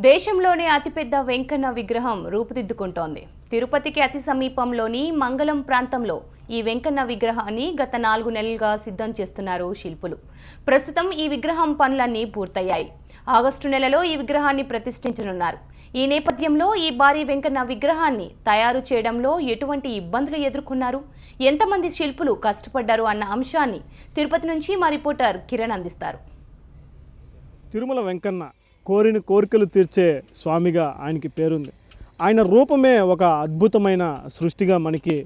దేశంలోనే అతిపెద్ద వెంకన్న విగ్రహం రూపుదిద్దుకుంటోంది. తిరుపతికి అతి సమీపంలోని మంగళం ప్రాంతంలో ఈ వెంకన్న విగ్రహాన్ని గత 4 నెలలుగా సిద్ధం చేస్తున్నారు శిల్పులు. ప్రస్తుతం ఈ విగ్రహం పనులన్నీ పూర్తయ్యాయి. ఆగస్టు నెలలో ఈ విగ్రహాన్ని ప్రతిష్ఠించనున్నారు. ఈ నేపథ్యంలో ఈ భారీ వెంకన్న విగ్రహాన్ని తయారు చేయడంలో ఎటువంటి ఇబ్బందులు ఎదుర్కొన్నారు, ఎంతమంది శిల్పులు కష్టపడ్డారు అన్న అంశాన్ని తిరుపతి నుంచి మా రిపోర్టర్ కిరణ్ అందిస్తారు. తిరుమల వెంకన్న కోరిన కోరికలు తీర్చే స్వామిగా ఆయనకి పేరుంది. ఆయన రూపమే ఒక అద్భుతమైన సృష్టిగా మనకి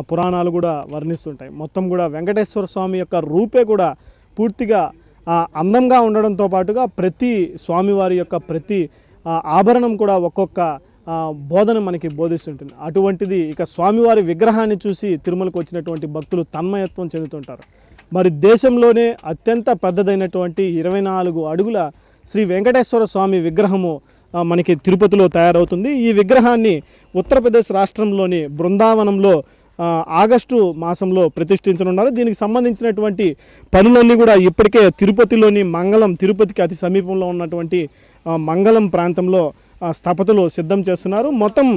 పురాణాలు కూడా వర్ణిస్తుంటాయి. మొత్తం కూడా వెంకటేశ్వర స్వామి యొక్క రూపే కూడా పూర్తిగా అందంగా ఉండడంతో పాటుగా ప్రతి స్వామివారి యొక్క ప్రతి ఆభరణం కూడా ఒక్కొక్క బోధన మనకి బోధిస్తుంటుంది. అటువంటిది ఇక స్వామివారి విగ్రహాన్ని చూసి తిరుమలకు వచ్చినటువంటి భక్తులు తన్మయత్వం చెందుతుంటారు. మరి దేశంలోనే అత్యంత పెద్దదైనటువంటి 24 అడుగుల శ్రీ వెంకటేశ్వర స్వామి విగ్రహము మనకి తిరుపతిలో తయారవుతుంది. ఈ విగ్రహాన్ని ఉత్తరప్రదేశ్ రాష్ట్రంలోని బృందావనంలో ఆగస్టు మాసంలో ప్రతిష్ఠించనున్నారు. దీనికి సంబంధించినటువంటి పనులన్నీ కూడా ఇప్పటికే తిరుపతిలోని తిరుపతికి అతి సమీపంలో ఉన్నటువంటి మంగళం ప్రాంతంలో స్థపతులు సిద్ధం చేస్తున్నారు. మొత్తం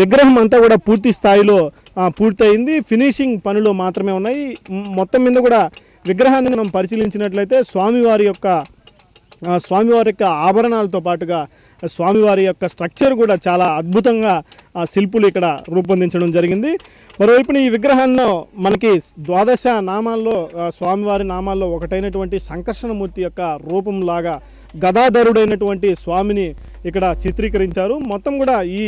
విగ్రహం అంతా కూడా పూర్తి స్థాయిలో పూర్తయింది. ఫినిషింగ్ పనులు మాత్రమే ఉన్నాయి. మొత్తం మీద కూడా విగ్రహాన్ని మనం పరిశీలించినట్లయితే స్వామివారి యొక్క ఆభరణాలతో పాటుగా స్వామివారి యొక్క స్ట్రక్చర్ కూడా చాలా అద్భుతంగా శిల్పులు ఇక్కడ రూపొందించడం జరిగింది. మరోవైపున ఈ విగ్రహాల్లో మనకి 12 నామాల్లో స్వామివారి నామాల్లో ఒకటైనటువంటి సంకర్షణమూర్తి యొక్క రూపంలాగా గదాధరుడైనటువంటి స్వామిని ఇక్కడ చిత్రీకరించారు. మొత్తం కూడా ఈ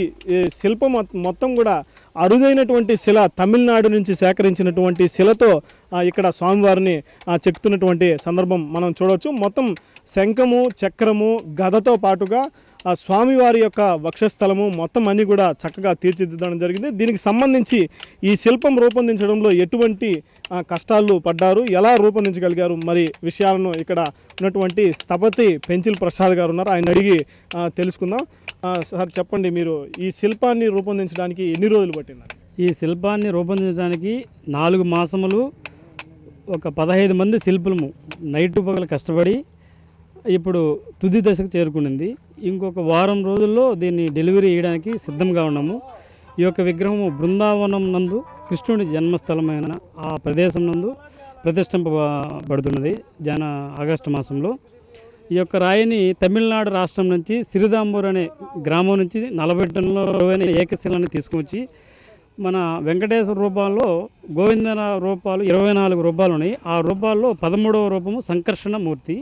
శిల్పం మొత్తం కూడా అరుదైనటువంటి శిల, తమిళనాడు నుంచి సేకరించినటువంటి శిలతో ఇక్కడ స్వామివారిని చెక్కుతున్నటువంటి సందర్భం మనం చూడవచ్చు. మొత్తం శంఖము, చక్రము, గదతో పాటుగా ఆ స్వామివారి యొక్క వక్షస్థలము మొత్తం అన్నీ కూడా చక్కగా తీర్చిదిద్దడం జరిగింది. దీనికి సంబంధించి ఈ శిల్పం రూపొందించడంలో ఎటువంటి కష్టాలు పడ్డారు, ఎలా రూపొందించగలిగారు, మరి విషయాలను ఇక్కడ ఉన్నటువంటి స్థపతి పెంచిల్ ప్రసాద్ గారు ఉన్నారు, ఆయన అడిగి తెలుసుకుందాం. సార్ చెప్పండి, మీరు ఈ శిల్పాన్ని రూపొందించడానికి ఎన్ని రోజులు పట్టినారు? ఈ శిల్పాన్ని రూపొందించడానికి 4 మాసములు ఒక 15 మంది శిల్పులము నైట్ పగలు కష్టపడి ఇప్పుడు తుది దశకు చేరుకునింది. ఇంకొక వారం రోజుల్లో దీన్ని డెలివరీ చేయడానికి సిద్ధంగా ఉన్నాము. ఈ యొక్క విగ్రహము బృందావనం నందు కృష్ణుడి జన్మస్థలమైన ఆ ప్రదేశం నందు ప్రతిష్ఠింపబడుతున్నది ఆగస్టు మాసంలో. ఈ యొక్క రాయిని తమిళనాడు రాష్ట్రం నుంచి సిరిదాంబూర్ అనే గ్రామం నుంచి 40 టన్నుల ఏకశిలని తీసుకొచ్చి మన వెంకటేశ్వర రూపాల్లో గోవింద రూపాలు 24 రూపాలు ఉన్నాయి. ఆ రూపాల్లో 13వ రూపము సంకర్షణ మూర్తి.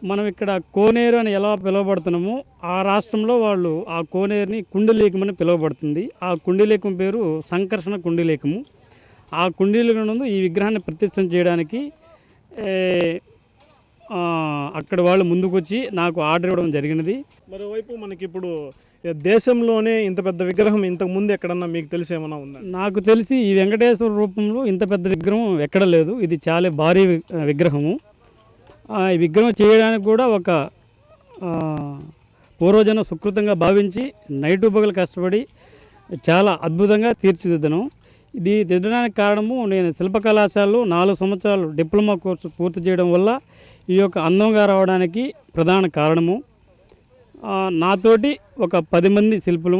మనం ఇక్కడ కోనేరు అని ఎలా పిలువబడుతున్నామో ఆ రాష్ట్రంలో వాళ్ళు ఆ కోనేరుని కుండలీకం అని పిలువబడుతుంది. ఆ కుండలీకం పేరు సంకర్షణ కుండలీకము. ఆ కుండలీకం నందు ఈ విగ్రహాన్ని ప్రతిష్ఠ చేయడానికి అక్కడ వాళ్ళు ముందుకొచ్చి నాకు ఆర్డర్ ఇవ్వడం జరిగినది. మరోవైపు మనకి ఇప్పుడు దేశంలోనే ఇంత పెద్ద విగ్రహం ఇంతకు ముందు ఎక్కడన్నా మీకు తెలిసి ఏమన్నా ఉందా? నాకు తెలిసి ఈ వెంకటేశ్వర రూపంలో ఇంత పెద్ద విగ్రహం ఎక్కడ లేదు. ఇది చాలా భారీ విగ్రహము. ఈ విగ్రహం చేయడానికి కూడా ఒక పూర్వజనం సుకృతంగా భావించి నైటు పగలు కష్టపడి చాలా అద్భుతంగా తీర్చిదిద్దను. ఇది దిద్దడానికి కారణము నేను శిల్ప కళాశాలలో 4 సంవత్సరాలు డిప్లొమా కోర్సు పూర్తి చేయడం వల్ల ఈ యొక్క అందంగా రావడానికి ప్రధాన కారణము. నాతోటి ఒక 10 మంది శిల్పులు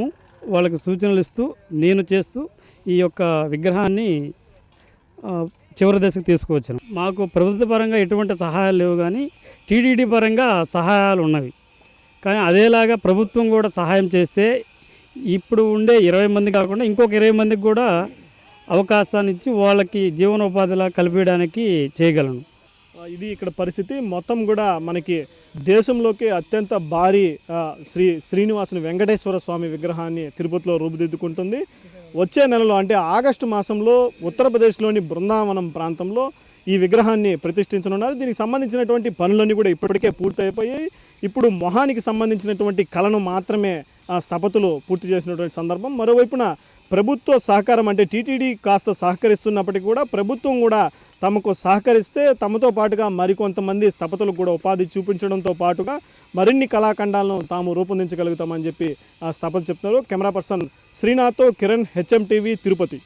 వాళ్ళకి సూచనలు ఇస్తూ నేను చేస్తూ ఈ యొక్క విగ్రహాన్ని చివరి దశకు తీసుకువచ్చాను. మాకు ప్రభుత్వ పరంగా ఎటువంటి సహాయాలు లేవు, కానీ టీటీడీ పరంగా సహాయాలు ఉన్నవి. కానీ అదేలాగా ప్రభుత్వం కూడా సహాయం చేస్తే ఇప్పుడు ఉండే 20 మంది కాకుండా ఇంకొక 20 మందికి కూడా అవకాశాన్ని ఇచ్చి వాళ్ళకి జీవనోపాధిలా కల్పించడానికి చేయగలను. ఇది ఇక్కడ పరిస్థితి. మొత్తం కూడా మనకి దేశంలోకి అత్యంత భారీ శ్రీనివాసుని వెంకటేశ్వర స్వామి విగ్రహాన్ని తిరుపతిలో రూపుదిద్దుకుంటుంది. వచ్చే నెలలో అంటే ఆగస్టు మాసంలో ఉత్తరప్రదేశ్లోని బృందావనం ప్రాంతంలో ఈ విగ్రహాన్ని ప్రతిష్ఠించనున్నారు. దీనికి సంబంధించినటువంటి పనులన్నీ కూడా ఇప్పటికే పూర్తయిపోయాయి. ఇప్పుడు మొహానికి సంబంధించినటువంటి కళను మాత్రమే స్థపతులు పూర్తి చేసినటువంటి సందర్భం. మరోవైపున ప్రభుత్వ సహకారం అంటే టీటీడీ కాస్త సహకరిస్తున్నప్పటికీ కూడా ప్రభుత్వం కూడా తమకు సహకరిస్తే తమతో పాటుగా మరికొంతమంది స్థపతులకు కూడా ఉపాధి చూపించడంతో పాటుగా మరిన్ని కళాఖండాలను తాము రూపొందించగలుగుతామని చెప్పి స్థపతులు చెప్తున్నారు. కెమెరా పర్సన్ శ్రీనాథ్తో కిరణ్, HM టీవీ, తిరుపతి.